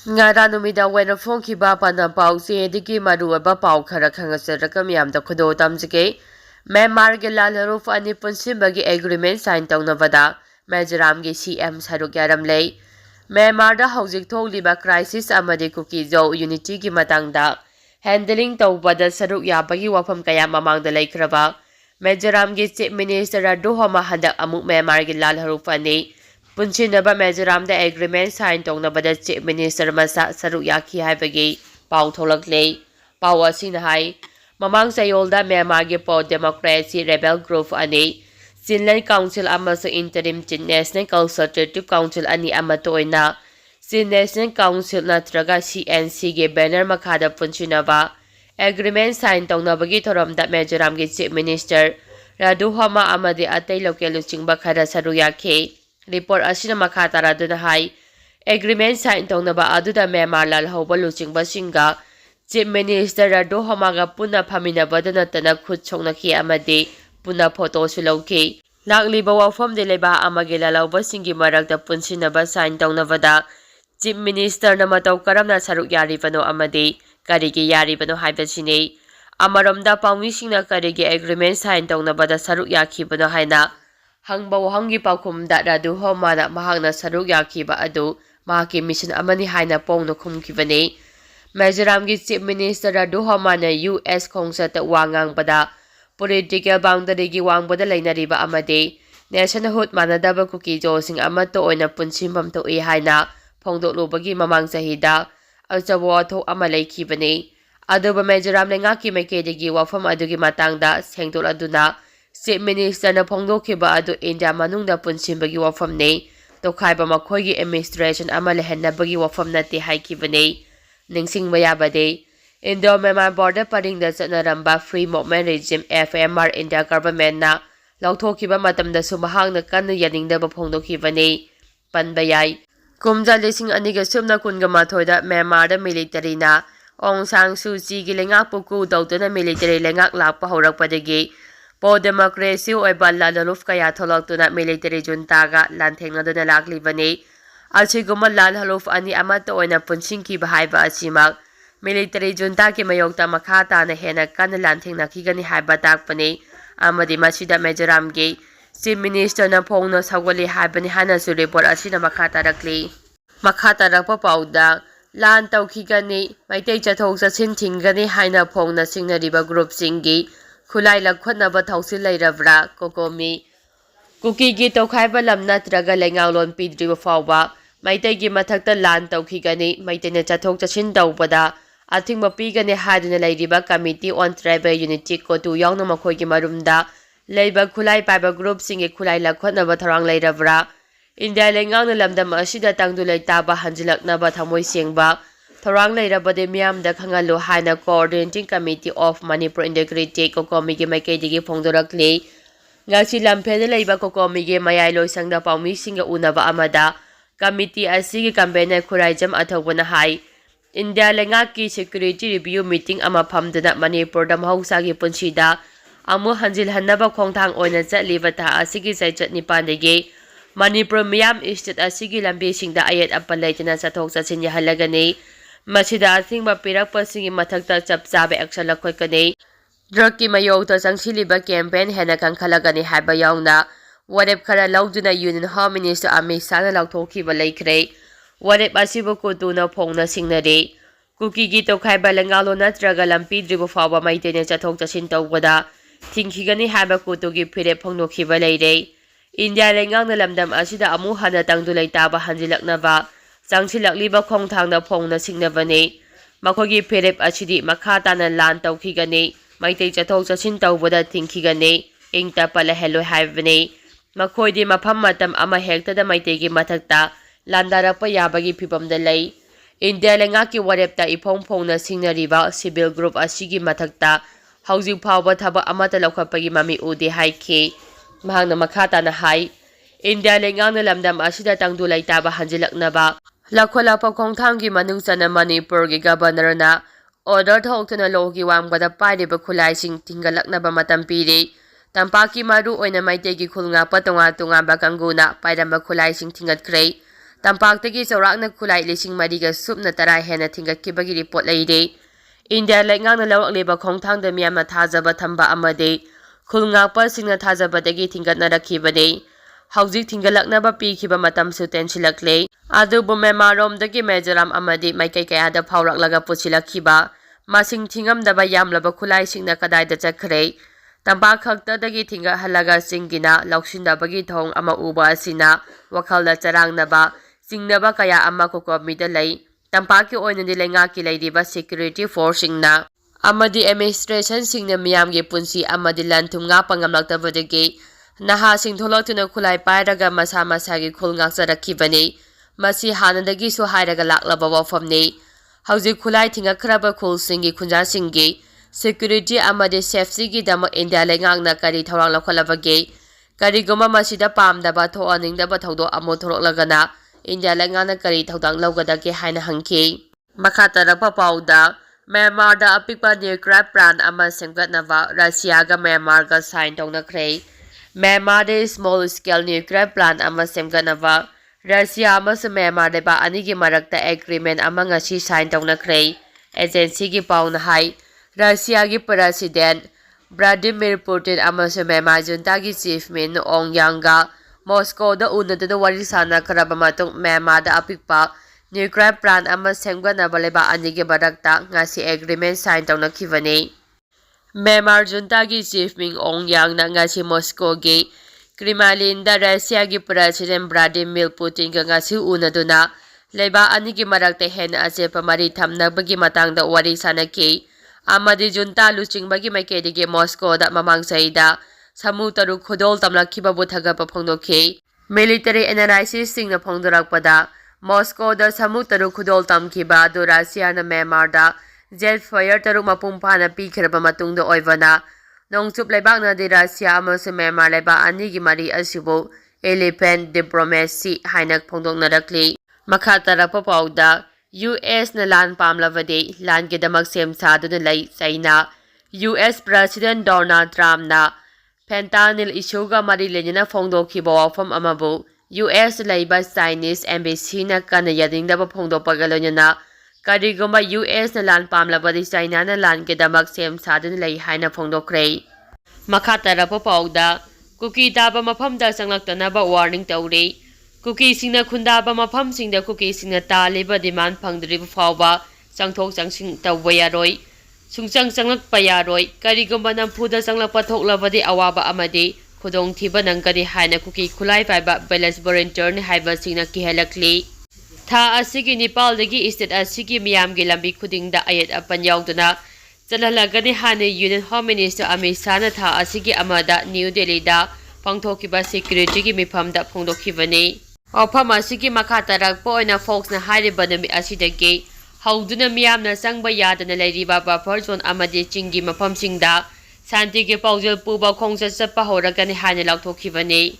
Ngara numida wena phongkiba pana pau chediki maru aba pau khara khangasaraka miyamda khudo tamjike Myanmar Lalhouba ani punsimbagi agreement sign tawnabada Mizoram gi CM saruk yaramle Myanmar da hojik tholiba crisis amadi Kuki jo unity gi matangda handling tawbada saruk yabagi wafam kaya mamangda laikhraba Mizoram gi chief minister Lalhouba handak amuk Myanmar Lalhouba ni Punchinaba Mizoram da agreement sign tawnabada chief minister masa saruk yakhi haibagi pau tholakle pau asina hai Mamang sayolda Myanmar gi po democracy rebel group ani Sinland Council amaso interim National Consultative Council ani amatoina Sin National Council natraga CNC gi banner makhada punchinaba agreement sign tawnabagi thoramda Mizoram gi chief minister Lalhouba amadi atay local luchingba khara saruk yakhi report asina makha taraduna hai agreement sign tawnaba aduda Myanmar Lalhouba luchingba singa Chief Minister Lalhouba ga puna phaminabada natana khut chongnaki amadi puna photo sulauki lakliba wafam de leba amagi Lalhouba singi marakta punsinaba sign tawnabada Chief Minister na mataw karamna saruk yaribano amadi karigi yaribano haibasini amaromda pawmisingna karigi agreement sign tawnabada saruk yakhibano haina hangba wahangi pakhumda Lalhouba na mahakna saruk yakhiba adu mahaki mission amani haina pawno khumkibani Mizoram gi chief minister Lalhouba na US khongsa ta wangang bada political boundary gi wangbada lainariba amadi nationhood manadaba Kuki jo sing amato oina punsimbam to e haina phongdoklubagi mamang sahida achawa tho amalaikibani aduba Mizoram lengaki makedigi wafam adugi matangda sengdol aduna chief minister na phongdokhiba adu India manungda punsimbagi wafam ne tokhaiba makhoigi administration amale hennabagi wafam nati haikibani Ningsing Mayabade Indo Myanmar border paringda chanaramba free movement regime FMR India government na lauthokiba matamda sumahangna kanna yaningdaba phongdokhibani panbayai kumja lesing aniga sumna kunga mathoida Myanmar da military na Aung San Suu Kyi gi lengak puku dawtuna military lengak lakpa horakpadagi po democracy oiba Lalhouba kaya tholaktuna military junta ga lanthengnaduna laklibani Alchiguma Lalhouba ani amata oina punsingki bahaiba asimak military junta ki mayokta makhata na hena kan lanthengna khigani haiba takpani amadi masida Mizoram gi chief minister na phongna sagwali haibani hana su report asina makhata rakli makhata rakpa pauda lan tawkhigani maitai chathok chachin thingani haina phongna singnariba group singi khulai lakhotnaba thausil lairabra kokomi Kuki gi tokhaiba lam natraga lengaulon pidriba fawba Maitai gi mathakta lan tawkhigani maitena chathok chachin tawbada athingba pigani haduna lairiba committee on tribal unity kotu yawna makhoi gi marumda leiba khulai paiba group singe khulai lakhotnaba tharang lairabra India lengangna lamdam asida tangdulai taba hanjilaknaba thamoi sengba tharang lairabade miyamda khangalu haina coordinating committee of Manipur integrity kokomi gi maikaidigi phongdorakli ngasi lampheda leiba kokomi gi mayai loisangda pawmi singa unaba amada Committee asigi campaign khuraijam athawna hai India lengaki security review meeting ama phamdana Manipur da mahausa punsida amu hanjil hannaba khongthang oina chatliba ta asigi saichat nipandegi Manipur miyam state asigi lambi singda ayat apalaitana chathok chachin yahalagani masida athingba pirakpa singi mathakta chapchabe action lakhotkani drug ki mayokta changsiliba campaign hena kangkhalagani haiba yauna Warep khara lauduna Union Home Minister Amit Shah na lauthokiba laikhre warep asibu kutuna phongna singnare Kuki gi tokhaiba lengalo natraga lampi dribu fawa maitene chathok chachin tawbada thingkhigani haiba kutugi phire phongnokhiba leire India lengangna lamdam asida amu hana tangdulai taba hanjilaknaba changsilakliba khongthangna phongna singnabane makhogi phirep asidi makhatana lan tawkhigani maitai chathok chachin tawbada thingkhigani ingta pala hello haibane Makhoidi mafam matam ama hektada maitegi mathakta landarakpa yabagi phibamda lei India lengaki warepta iphongphongna singnariba civil group asigi mathakta hauji phawba thaba amata laukhappagi mami ude haikhe mahangna makhata na hai India lengangna lamdam asida tangdulai taba hanjilaknaba lakhola pakhongthanggi manungchana Manipur gi governor na order thoktuna logi wangbada pairiba khulaising tingalaknaba matam piri Tampaki maru oina maitegi khulnga patonga tunga bakanguna pairamba khulai sing thingat krei Tampakdagi chawrakna khulai lising mariga supna tara hena thingatkibagi report leide. India leingangna lawakliba khongthangda miyamna thajaba thamba amade khulngakpa singna thajabadagi thingatnarakhibane. Hauzik thingalaknaba pikhiba matamsu tensilakle. Adubu Myanmar romdagi Mizoram amade maikai kayada phawraklaga pusilakhiba. Masing thingamdaba yamlaba khulai singna kadaida chakre. Tampak khaktadagi thinga halaga singina laushindabagi thong ama uba asina wakhalda charangnaba singnaba kaya ama kokobmida lei. Tampaki oinadi lengaki leidiba security force singna amadi administration singna miyamgi punsi amadi lantum nga pangamlaktabadagi naha sing tholaktuna khulai pairaga masa masagi khulngak charakhibani. Masi hanadagi su hairaga laklaba wafamni. Hauzik khulai thingakhraba khulsingi khunjasingi security amade safety gi dama India lengangna kari thorang lakholabage karigoma masida pamdaba thoaningdaba thodo amo thoroklagana India lengana kari thodang lawgadage haina hangki. Makhatarapa pauda Myanmar da apikpa nuclear plant ama semgatnaba Russia ga Myanmar ga sign tawnakhre. Myanmar de small scale nuclear plant ama semgatnaba Russia amas Myanmar de ba anigi marakta agreement ama ngasi sign tawnakhre. Agency gi pauna hai Russia gi President Vladimir Putin amasung Myanmar junta gi chief min Ong Yang ga Moscow da unadana wari sana kharaba matung Myanmar da apikpa nuclear plant ama semganaba leba anigi barakta ngasi agreement sign tawnakhibani. Myanmar junta gi chief min Ong Yang na ngasi Moscow gi Kremlin da Russia gi President Vladimir Putin ga ngasi unaduna leba anigi marakta hen ajepa mari thamnabagi matangda wari sanaki. Amadi junta lucingbagi maikadigi Moscow da mamang saida samu taruk khodol tamlakhiba buthagapa phongdokhi. Military analysis singna phongdorakpada Moscow da samu taruk khodol tamkhiba do Russia na Myanmar da jet fire taruk mapumphana pikhraba matungda oibana nongchup leibakna di Russia amasung Myanmar leba anigi mari asibu elephant diplomacy hainak phongdoknarakli. Makhatarapa pauda US na lan pamlavade lan gidamak sem saduna lay China US President Donald Trump na fentanyl issue ga mari lenina phongdokhiba wafam amabu US laiba Chinese embassy na kana yadingdaba phongdokpagaloina kariguma US na lan pamlavade China na lan gidamak sem saduna lay haina phongdokre. Makhatarapa pauda Kuki daba mafamda sanglaktanaba warning tawre. Kuki singna khundaba mafam singda Kuki singna taliba demand phangdriba fawba changthok changsing tawba yaroi sungchang changlakpa yaroi karigumba nampuda changlakpa thoklabadi awaba amadi khudong thiba nangkari haina Kuki khulai paiba balance volunteer ni haiba singna kihelakli. Tha asigi Nepal dagi state asigi miyamgi lambi khudingda ayat apan yauduna chalhalagani hane Union Home Minister Amit Shah na tha asigi amada New Delhi da pangthokiba security gi mifamda phongdokhibani. Wafam asigi makhataragpa oina folks na hairiba numi asidagi hauduna miyamna changba yadana leiriba buffer zone amadi chingi mafamsingda santigi paujal puba khongchat chappa horagani haina laukthokibani.